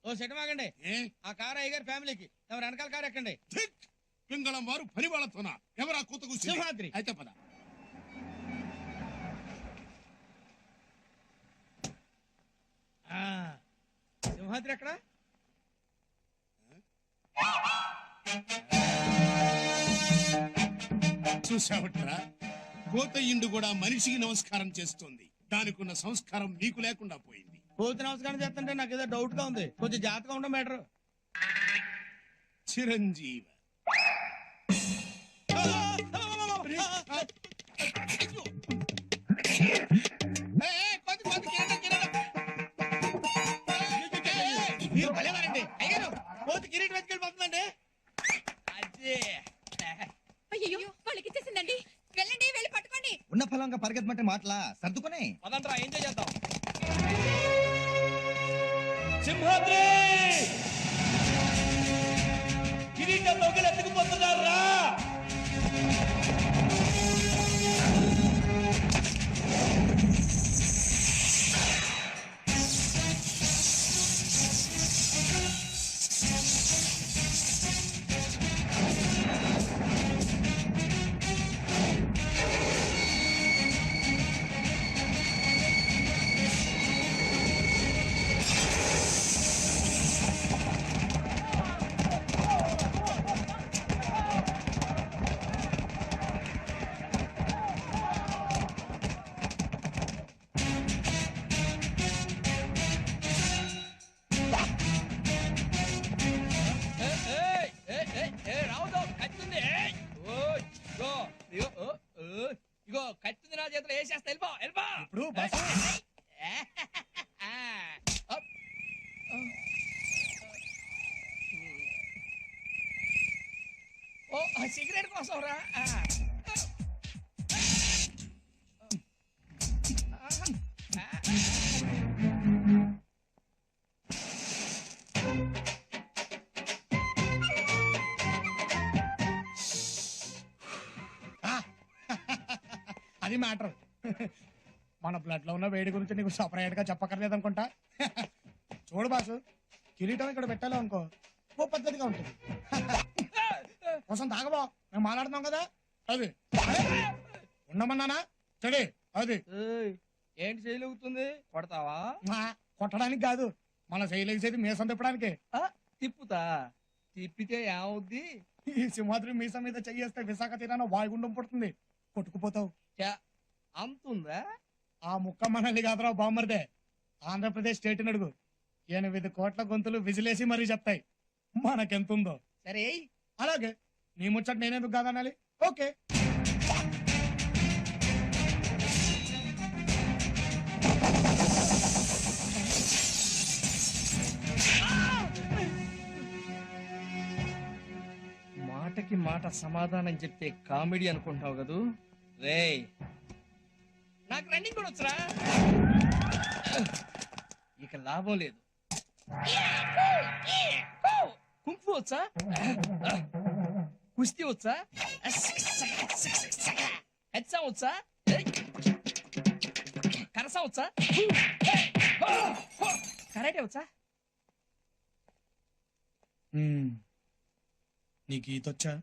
ఓ సెటమాగండి, ఆ కారు అయ్యగారి ఫ్యామిలీకి, ఎవరు వెనకాల కారు ఎక్కండి. పింగళం వారు పని వాళ్ళతోనా? ఎవరా కూత కూర్చుంది? సింహాద్రి. అయితే పద. సింహాద్రి ఎక్కడ? చూసావట్రా, కోతయ్యిండు కూడా మనిషికి నమస్కారం చేస్తోంది. దానికున్న సంస్కారం నీకు లేకుండా పోయింది. కోతి నమస్కారం చేస్తుంటే నాకు ఏదో డౌట్ గా ఉంది. కొంచెం జాగ్రత్తగా ఉండడం బెటర్. చిరంజీవి మీరు భలేవారండి అయ్యారు. కోతి కిరీటం వెతికెళ్ళిపోతుందండి. అదే అయ్యో వాళ్ళకి ఇచ్చేసిందండి. వెళ్ళండి, వెళ్ళి పట్టుకోండి. ఉన్న ఫలంగా పరిగెత్తమంటే మాటలా సర్దుకుని పదంట్రా, ఎంజాయ్ చేద్దాం. సింహాద్రి కిరీటం దొంగలు ఎత్తుకుపోతున్నారా? ఇగో కత్తింది నా చేతిలో వేసేస్తా. వెళ్ళిపో వెళ్ళిపో. ఇప్పుడు ఓ సిగరెట్ కోసం రా. అది మ్యాటర్. మన బ్లడ్ లో ఉన్న వేడి గురించి నీకు సపరేట్ గా చెప్పక్కర్లేదు అనుకుంటా. చూడు బాసు, కిరీటం ఇక్కడ పెట్టాలి అనుకో, ఓ పద్ధతిగా ఉంటుంది. కోసం తాగబో, మేము మాట్లాడుతున్నాం కదా. అది ఉండమన్నానా చెడి. అది ఏంటి చేయలుగుతుంది? కొడతావా? కొట్టడానికి కాదు, మన శైలేసేది మీసం తిప్పడానికి. తిప్పుతా. తిప్పితే ఏమవుద్ది? ఈ సింహాద్రి మీసం మీద చెయ్యేస్తే విశాఖ తీరాన వాయుగుండం పుడుతుంది, కొట్టుకుపోతావు. అంతుందా? ఆ ముక్క మనల్ని కాదురా బామ్మర్దే, ఆంధ్రప్రదేశ్ స్టేట్ అడుగు. 8 కోట్ల గొంతులు విజిలేసి మరీ చెప్తాయి మనకెంతుందో. సరే అలాగే నీ ముచ్చట నేనేందుకు కాదనాలి. ఓకే. మాటకి మాట సమాధానం చెప్తే కామెడీ అనుకుంటావు కదూ? రేయ్, నాకు రన్నింగ్ కూడా వచ్చరా? ఇక లాభం లేదు. కుంఫు వచ్చా? కుస్తీ వచ్చా? హెచ్చా వచ్చా? కరసా వచ్చా? కరాటే వచ్చా? నీకు ఈతొచ్చా?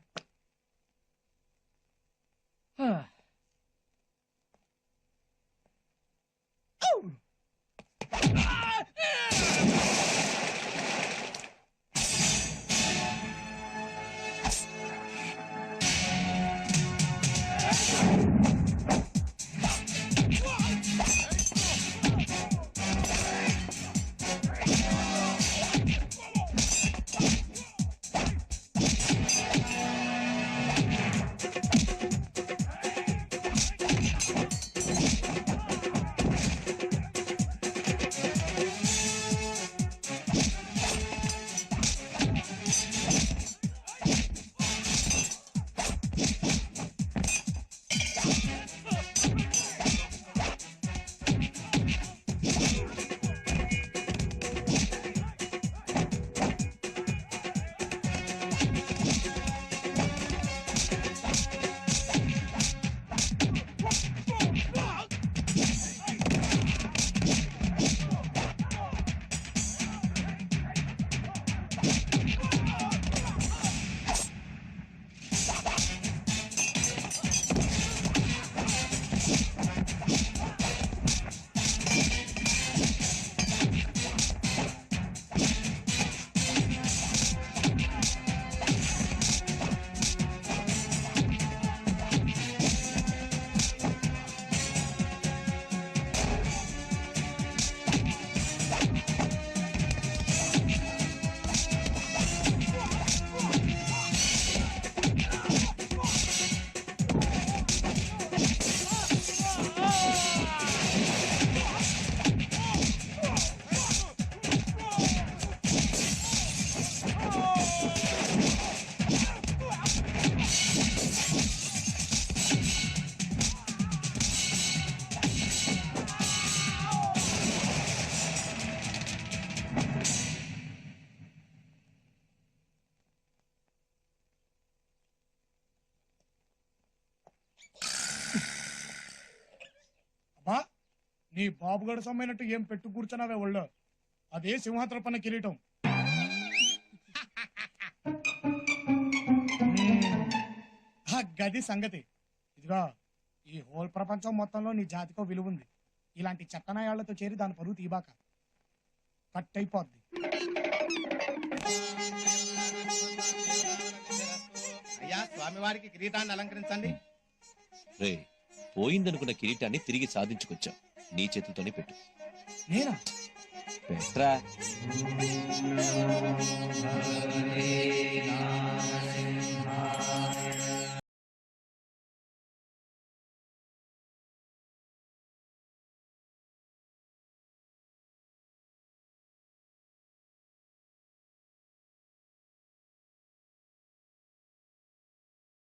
అబ్బా నీ బాబుగడు సొమ్మైనట్టు ఏం పెట్టు కూర్చున్నావే ఒళ్ళో అదే సింహాద్రి పన్న కిరీటం ఆ గది సంగతి ఇదిగో ఈ హోల్ ప్రపంచం మొత్తంలో నీ జాతికో విలువ ఉంది ఇలాంటి చెత్తనాయాళ్లతో చేరి దాని పరువు తీబాక కట్ అయిపోద్ది అయ్యా స్వామివారికి కిరీటాన్ని అలంకరించండి. రే పోయిందనుకున్న కిరీటాన్ని తిరిగి సాధించుకొచ్చాం నీ చేతులతోనే పెట్టు. నేనా పెట్రా.